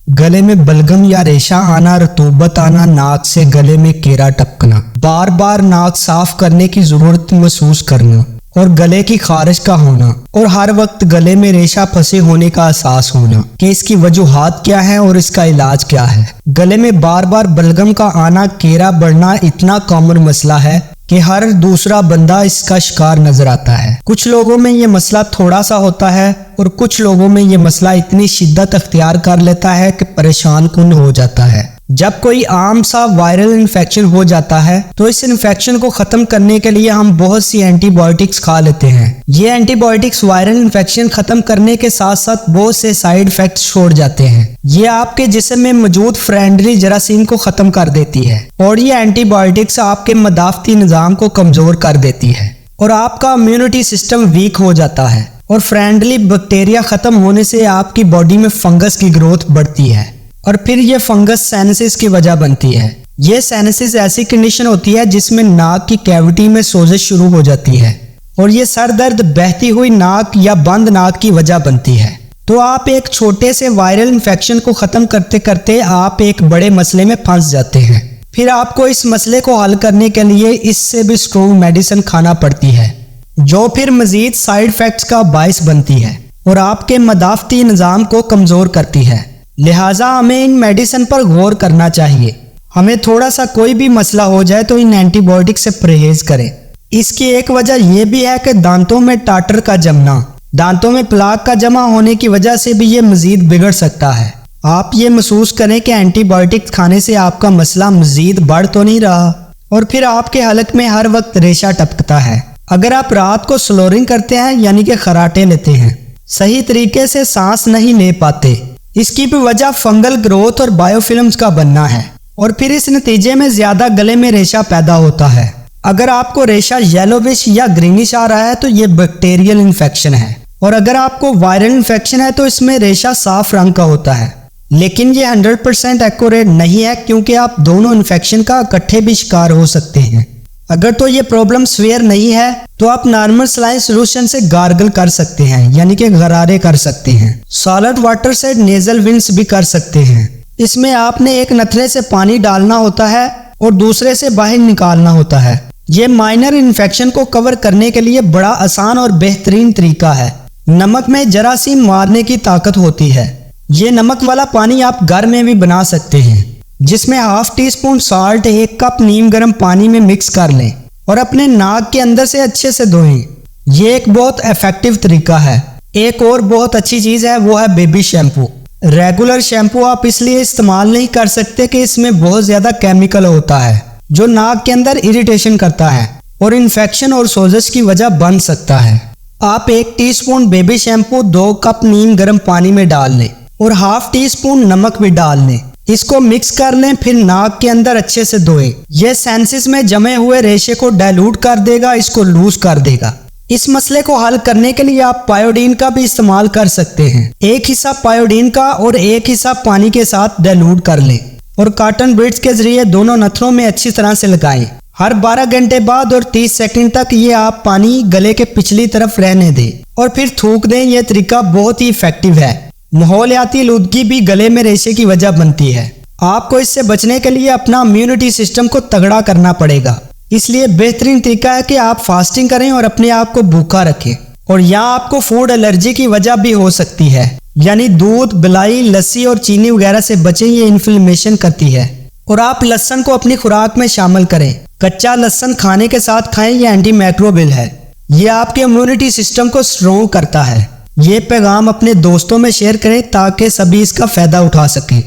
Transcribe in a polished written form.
गले में बलगम या रेशा आना, रतूबत आना, नाक से गले में केरा टपकना, बार बार नाक साफ करने की जरूरत महसूस करना और गले की खारिश का होना और हर वक्त गले में रेशा फंसे होने का एहसास होना कि इसकी वजूहात क्या है और इसका इलाज क्या है। गले में बार बार बलगम का आना, केरा बढ़ना इतना कॉमन मसला है कि हर दूसरा बंदा इसका शिकार नजर आता है। कुछ लोगों में ये मसला थोड़ा सा होता है और कुछ लोगों में ये मसला इतनी शिद्दत अख्तियार कर लेता है कि परेशान कुन हो जाता है। जब कोई आम सा वायरल इन्फेक्शन हो जाता है तो इस इन्फेक्शन को खत्म करने के लिए हम बहुत सी एंटीबायोटिक्स खा लेते हैं। ये एंटीबायोटिक्स वायरल इन्फेक्शन खत्म करने के साथ साथ बहुत से साइड इफेक्ट्स छोड़ जाते हैं। ये आपके जिस्म में मौजूद फ्रेंडली जरासीम को खत्म कर देती है और ये एंटीबायोटिक्स आपके मदाफती निजाम को कमजोर कर देती है और आपका इम्यूनिटी सिस्टम वीक हो जाता है और फ्रेंडली बैक्टीरिया खत्म होने से आपकी बॉडी में फंगस की ग्रोथ बढ़ती है और फिर ये फंगस साइनसिस की वजह बनती है। ये साइनसिस ऐसी कंडीशन होती है जिसमें नाक की कैविटी में सोजिश शुरू हो जाती है और ये सर दर्द बहती हुई नाक या बंद नाक की वजह बनती है। तो आप एक छोटे से वायरल इन्फेक्शन को खत्म करते करते आप एक बड़े मसले में फंस जाते हैं। फिर आपको इस मसले को हल करने के लिए इससे भी स्ट्रॉन्ग मेडिसिन खाना पड़ती है जो फिर मजीद साइड इफेक्ट्स का बायस बनती है और आपके मदाफती निज़ाम को कमजोर करती है। लिहाजा हमें इन मेडिसिन पर गौर करना चाहिए। हमें थोड़ा सा कोई भी मसला हो जाए तो इन एंटीबायोटिक से परहेज करें। इसकी एक वजह यह भी है कि दांतों में टाटर का जमना, दांतों में प्लाक का जमा होने की वजह से भी ये मजीद बिगड़ सकता है। आप ये महसूस करें कि एंटीबायोटिक्स खाने से आपका मसला मजीद बढ़ तो नहीं रहा और फिर आपके हलक में हर वक्त रेशा टपकता है। अगर आप रात को स्लोरिंग करते हैं यानी कि खराटे लेते हैं, सही तरीके से सांस नहीं ले पाते, इसकी भी वजह फंगल ग्रोथ और बायोफिल्म्स का बनना है और फिर इस नतीजे में ज्यादा गले में रेशा पैदा होता है। अगर आपको रेशा येलोविश या ग्रीनिश आ रहा है तो ये बैक्टीरियल इन्फेक्शन है और अगर आपको वायरल इन्फेक्शन है तो इसमें रेशा साफ रंग का होता है। लेकिन ये 100% एक्यूरेट नहीं है क्योंकि आप दोनों इन्फेक्शन का इकट्ठे भी शिकार हो सकते हैं। अगर तो ये प्रॉब्लम स्वेयर नहीं है तो आप नॉर्मल सलाइन सोल्यूशन से गार्गल कर सकते हैं यानी कि गरारे कर सकते हैं। सॉलिड वाटर से नेजल विंस भी कर सकते हैं। इसमें आपने एक नथरे से पानी डालना होता है और दूसरे से बाहर निकालना होता है। ये माइनर इन्फेक्शन को कवर करने के लिए बड़ा आसान और बेहतरीन तरीका है। नमक में जरासीम मारने की ताकत होती है। ये नमक वाला पानी आप घर में भी बना सकते हैं जिसमें ½ टीस्पून साल्ट 1 कप नीम गर्म पानी में मिक्स कर लें और अपने नाक के अंदर से अच्छे से धोएं। ये एक बहुत इफेक्टिव तरीका है। एक और बहुत अच्छी चीज है वो है बेबी शैम्पू। रेगुलर शैम्पू आप इसलिए इस्तेमाल नहीं कर सकते कि इसमें बहुत ज्यादा केमिकल होता है जो नाक के अंदर इरिटेशन करता है और इन्फेक्शन और सोजिश की वजह बन सकता है। आप 1 टीस्पून बेबी शैम्पू 2 कप नीम गर्म पानी में डाल लें और ½ टीस्पून नमक भी डाल लें। इसको मिक्स कर लें, फिर नाक के अंदर अच्छे से धोएं। यह साइनसिस में जमे हुए रेशे को डाइल्यूट कर देगा, इसको लूज कर देगा। इस मसले को हल करने के लिए आप पायोडीन का भी इस्तेमाल कर सकते हैं। 1 हिस्सा पायोडीन का और 1 हिस्सा पानी के साथ डाइल्यूट कर लें और कॉटन ब्रिड्स के जरिए दोनों नथनों में अच्छी तरह से लगाएं। हर 12 घंटे बाद और 30 सेकंड तक ये आप पानी गले के पिछली तरफ रहने दें और फिर थूक दें। यह तरीका बहुत ही इफेक्टिव है। माहौलियाती आलूदगी भी गले में रेशे की वजह बनती है। आपको इससे बचने के लिए अपना इम्यूनिटी सिस्टम को तगड़ा करना पड़ेगा। इसलिए बेहतरीन तरीका है कि आप फास्टिंग करें और अपने आप को भूखा रखें। और यहाँ आपको फूड एलर्जी की वजह भी हो सकती है, यानी दूध, मलाई, लस्सी और चीनी वगैरह से बचें, ये इन्फ्लेमेशन करती है। और आप लहसुन को अपनी खुराक में शामिल करें। कच्चा लहसुन खाने के साथ खाएं, ये एंटी माइक्रोबियल है। ये आपके इम्यूनिटी सिस्टम को स्ट्रॉन्ग करता है। ये पैगाम अपने दोस्तों में शेयर करें ताकि सभी इसका फायदा उठा सकें।